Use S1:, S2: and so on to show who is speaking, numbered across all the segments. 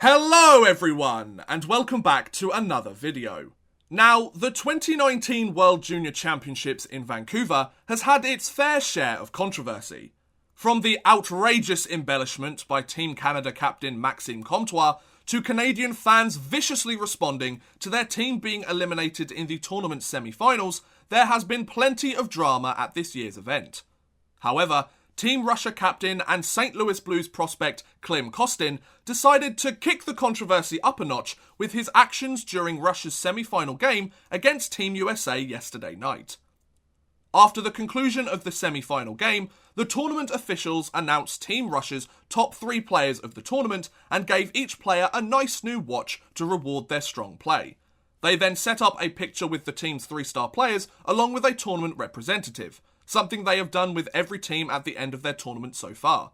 S1: Hello everyone, and welcome back to another video. Now, the 2019 World Junior Championships in Vancouver has had its fair share of controversy. From the outrageous embellishment by Team Canada captain Maxime Comtois, to Canadian fans viciously responding to their team being eliminated in the tournament semi-finals, there has been plenty of drama at this year's event. However, Team Russia captain and St. Louis Blues prospect Klim Kostin decided to kick the controversy up a notch with his actions during Russia's semi-final game against Team USA yesterday night. After the conclusion of the semi-final game, the tournament officials announced Team Russia's top 3 players of the tournament and gave each player a nice new watch to reward their strong play. They then set up a picture with the team's 3-star players along with a tournament representative, something they have done with every team at the end of their tournament so far.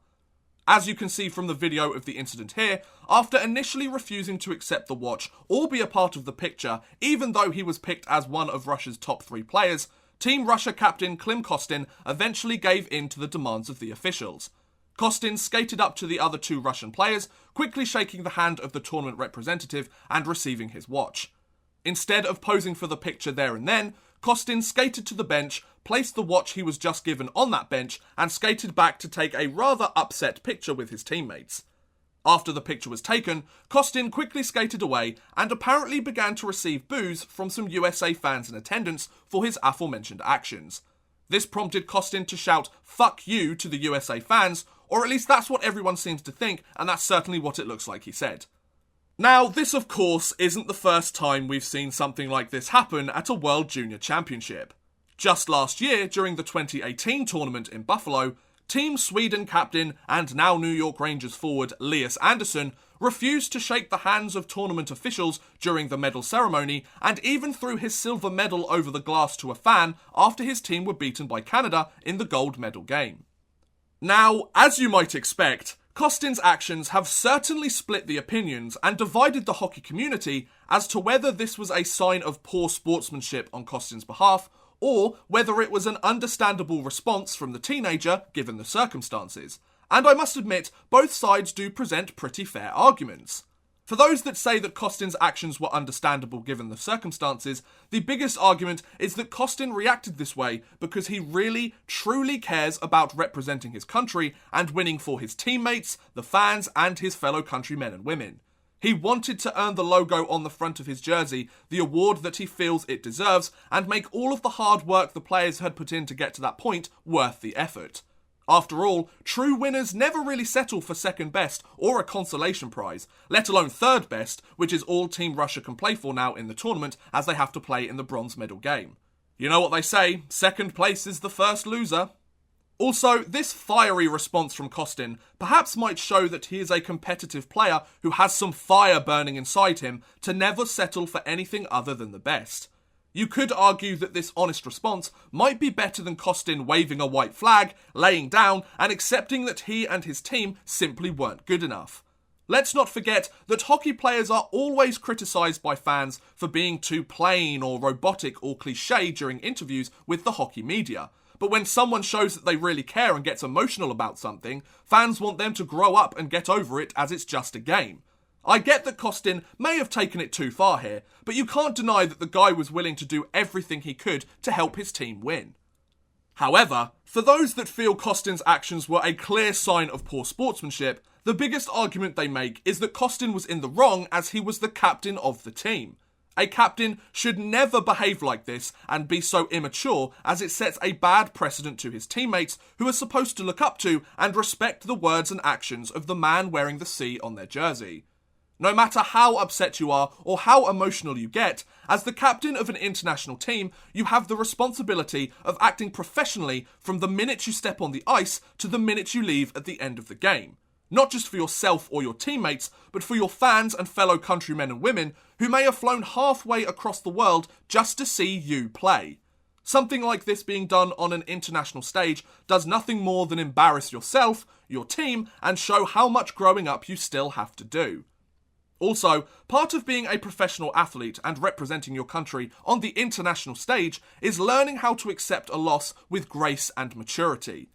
S1: As you can see from the video of the incident here, after initially refusing to accept the watch or be a part of the picture, even though he was picked as one of Russia's top 3 players, Team Russia captain Klim Kostin eventually gave in to the demands of the officials. Kostin skated up to the other 2 Russian players, quickly shaking the hand of the tournament representative and receiving his watch. Instead of posing for the picture there and then, Kostin skated to the bench, placed the watch he was just given on that bench, and skated back to take a rather upset picture with his teammates. After the picture was taken, Kostin quickly skated away and apparently began to receive boos from some USA fans in attendance for his aforementioned actions. This prompted Kostin to shout "fuck you" to the USA fans, or at least that's what everyone seems to think, and that's certainly what it looks like he said. Now, this of course isn't the first time we've seen something like this happen at a World Junior Championship. Just last year, during the 2018 tournament in Buffalo, Team Sweden captain and now New York Rangers forward Lias Andersson refused to shake the hands of tournament officials during the medal ceremony and even threw his silver medal over the glass to a fan after his team were beaten by Canada in the gold medal game. Now, as you might expect, Kostin's actions have certainly split the opinions and divided the hockey community as to whether this was a sign of poor sportsmanship on Kostin's behalf, or whether it was an understandable response from the teenager given the circumstances. And I must admit, both sides do present pretty fair arguments. For those that say that Kostin's actions were understandable given the circumstances, the biggest argument is that Kostin reacted this way because he really, truly cares about representing his country and winning for his teammates, the fans, and his fellow countrymen and women. He wanted to earn the logo on the front of his jersey, the award that he feels it deserves, and make all of the hard work the players had put in to get to that point worth the effort. After all, true winners never really settle for second best or a consolation prize, let alone third best, which is all Team Russia can play for now in the tournament as they have to play in the bronze medal game. You know what they say, second place is the first loser. Also, this fiery response from Kostin perhaps might show that he is a competitive player who has some fire burning inside him to never settle for anything other than the best. You could argue that this honest response might be better than Kostin waving a white flag, laying down, and accepting that he and his team simply weren't good enough. Let's not forget that hockey players are always criticised by fans for being too plain or robotic or cliché during interviews with the hockey media. But when someone shows that they really care and gets emotional about something, fans want them to grow up and get over it as it's just a game. I get that Kostin may have taken it too far here, but you can't deny that the guy was willing to do everything he could to help his team win. However, for those that feel Kostin's actions were a clear sign of poor sportsmanship, the biggest argument they make is that Kostin was in the wrong as he was the captain of the team. A captain should never behave like this and be so immature, as it sets a bad precedent to his teammates who are supposed to look up to and respect the words and actions of the man wearing the C on their jersey. No matter how upset you are or how emotional you get, as the captain of an international team, you have the responsibility of acting professionally from the minute you step on the ice to the minute you leave at the end of the game. Not just for yourself or your teammates, but for your fans and fellow countrymen and women who may have flown halfway across the world just to see you play. Something like this being done on an international stage does nothing more than embarrass yourself, your team, and show how much growing up you still have to do. Also, part of being a professional athlete and representing your country on the international stage is learning how to accept a loss with grace and maturity.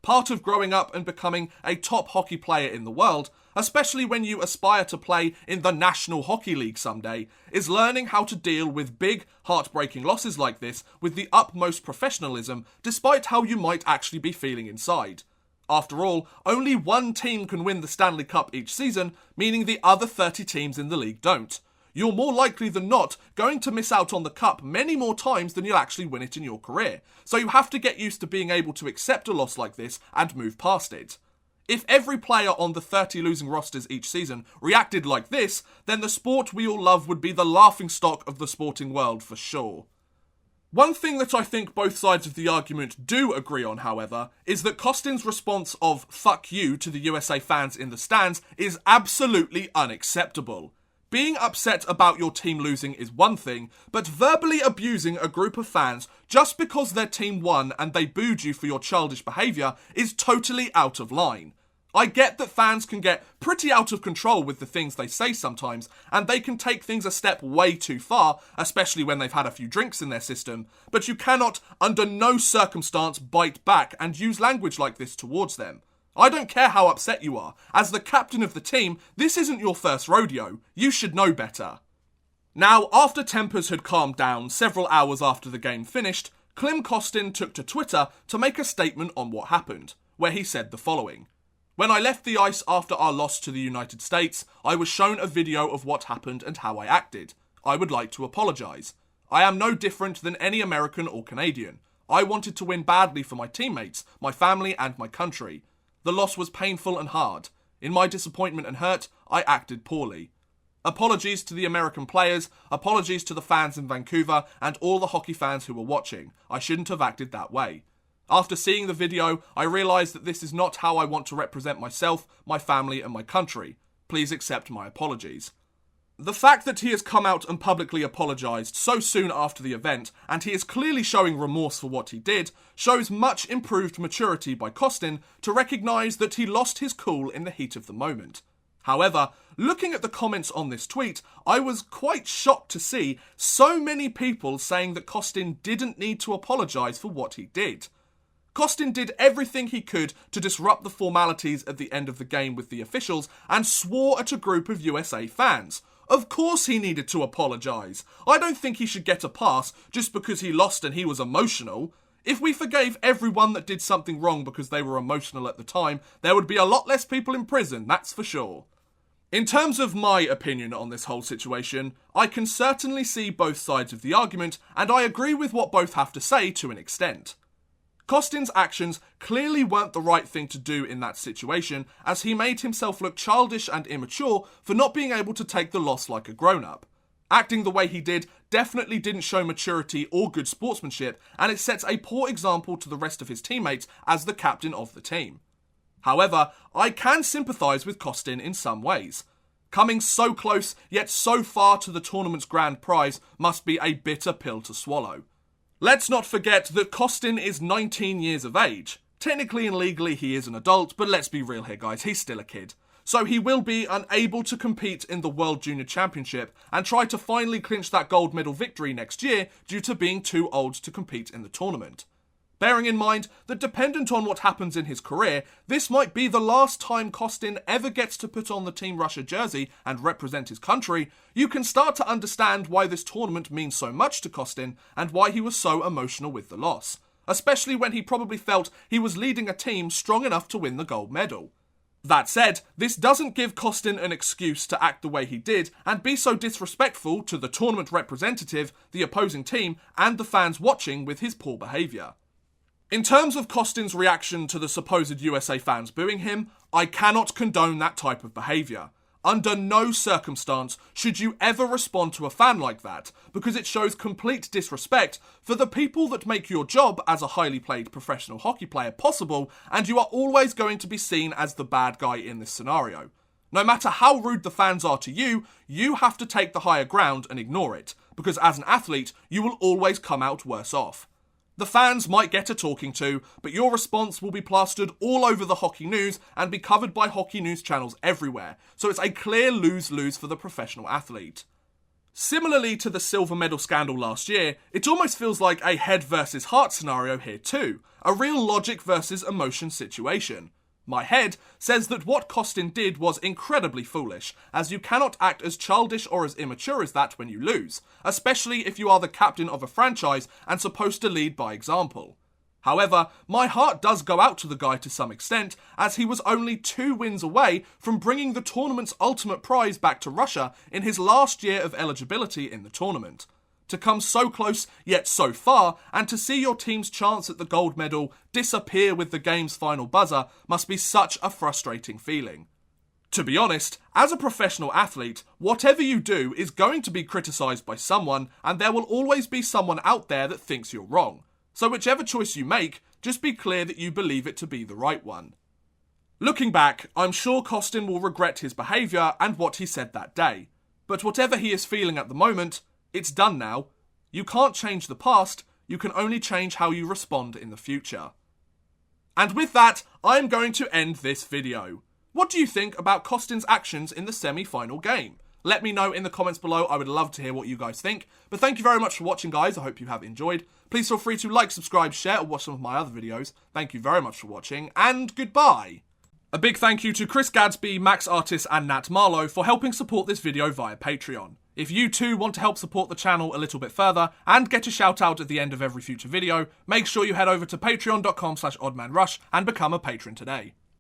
S1: Part of growing up and becoming a top hockey player in the world especially when you aspire to play in the National Hockey League someday, is learning how to deal with big, heartbreaking losses like this with the utmost professionalism, despite how you might actually be feeling inside. After all, only one team can win the Stanley Cup each season, meaning the other 30 teams in the league don't. You're more likely than not going to miss out on the cup many more times than you'll actually win it in your career, so you have to get used to being able to accept a loss like this and move past it. If every player on the 30 losing rosters each season reacted like this, then the sport we all love would be the laughingstock of the sporting world for sure. One thing that I think both sides of the argument do agree on, however, is that Kostin's response of "fuck you" to the USA fans in the stands is absolutely unacceptable. Being upset about your team losing is one thing, but verbally abusing a group of fans just because their team won and they booed you for your childish behaviour is totally out of line. I get that fans can get pretty out of control with the things they say sometimes, and they can take things a step way too far, especially when they've had a few drinks in their system, but you cannot, under no circumstance, bite back and use language like this towards them. I don't care how upset you are. As the captain of the team, this isn't your first rodeo. You should know better. Now, after tempers had calmed down several hours after the game finished, Klim Kostin took to Twitter to make a statement on what happened, where he said the following. "When I left the ice after our loss to the United States, I was shown a video of what happened and how I acted. I would like to apologise. I am no different than any American or Canadian. I wanted to win badly for my teammates, my family and my country. The loss was painful and hard. In my disappointment and hurt, I acted poorly. Apologies to the American players, apologies to the fans in Vancouver and all the hockey fans who were watching. I shouldn't have acted that way. After seeing the video, I realised that this is not how I want to represent myself, my family and my country. Please accept my apologies." The fact that he has come out and publicly apologised so soon after the event, and he is clearly showing remorse for what he did, shows much improved maturity by Kostin to recognise that he lost his cool in the heat of the moment. However, looking at the comments on this tweet, I was quite shocked to see so many people saying that Kostin didn't need to apologise for what he did. Kostin did everything he could to disrupt the formalities at the end of the game with the officials and swore at a group of USA fans. Of course he needed to apologise. I don't think he should get a pass just because he lost and he was emotional. If we forgave everyone that did something wrong because they were emotional at the time, there would be a lot less people in prison, that's for sure. In terms of my opinion on this whole situation, I can certainly see both sides of the argument, and I agree with what both have to say to an extent. Kostin's actions clearly weren't the right thing to do in that situation, as he made himself look childish and immature for not being able to take the loss like a grown-up. Acting the way he did definitely didn't show maturity or good sportsmanship, and it sets a poor example to the rest of his teammates as the captain of the team. However, I can sympathise with Kostin in some ways. Coming so close, yet so far to the tournament's grand prize must be a bitter pill to swallow. Let's not forget that Kostin is 19 years of age. Technically and legally he is an adult, but let's be real here guys, he's still a kid. So he will be unable to compete in the World Junior Championship and try to finally clinch that gold medal victory next year due to being too old to compete in the tournament. Bearing in mind that dependent on what happens in his career, this might be the last time Kostin ever gets to put on the Team Russia jersey and represent his country, you can start to understand why this tournament means so much to Kostin and why he was so emotional with the loss, especially when he probably felt he was leading a team strong enough to win the gold medal. That said, this doesn't give Kostin an excuse to act the way he did and be so disrespectful to the tournament representative, the opposing team, and the fans watching with his poor behaviour. In terms of Kostin's reaction to the supposed USA fans booing him, I cannot condone that type of behaviour. Under no circumstance should you ever respond to a fan like that, because it shows complete disrespect for the people that make your job as a highly paid professional hockey player possible, and you are always going to be seen as the bad guy in this scenario. No matter how rude the fans are to you, you have to take the higher ground and ignore it, because as an athlete, you will always come out worse off. The fans might get a talking to, but your response will be plastered all over the hockey news and be covered by hockey news channels everywhere, so it's a clear lose-lose for the professional athlete. Similarly to the silver medal scandal last year, it almost feels like a head versus heart scenario here too, a real logic versus emotion situation. My head says that what Kostin did was incredibly foolish, as you cannot act as childish or as immature as that when you lose, especially if you are the captain of a franchise and supposed to lead by example. However, my heart does go out to the guy to some extent, as he was only 2 wins away from bringing the tournament's ultimate prize back to Russia in his last year of eligibility in the tournament. To come so close, yet so far, and to see your team's chance at the gold medal disappear with the game's final buzzer must be such a frustrating feeling. To be honest, as a professional athlete, whatever you do is going to be criticised by someone, and there will always be someone out there that thinks you're wrong. So whichever choice you make, just be clear that you believe it to be the right one. Looking back, I'm sure Kostin will regret his behaviour and what he said that day. But whatever he is feeling at the moment, it's done now. You can't change the past, you can only change how you respond in the future. And with that, I'm going to end this video. What do you think about Kostin's actions in the semi-final game? Let me know in the comments below, I would love to hear what you guys think. But thank you very much for watching, guys, I hope you have enjoyed. Please feel free to like, subscribe, share, or watch some of my other videos. Thank you very much for watching, and goodbye! A big thank you to Chris Gadsby, Max Artis, and Nat Marlowe for helping support this video via Patreon. If you too want to help support the channel a little bit further and get a shout out at the end of every future video, make sure you head over to patreon.com/oddmanrush and become a patron today.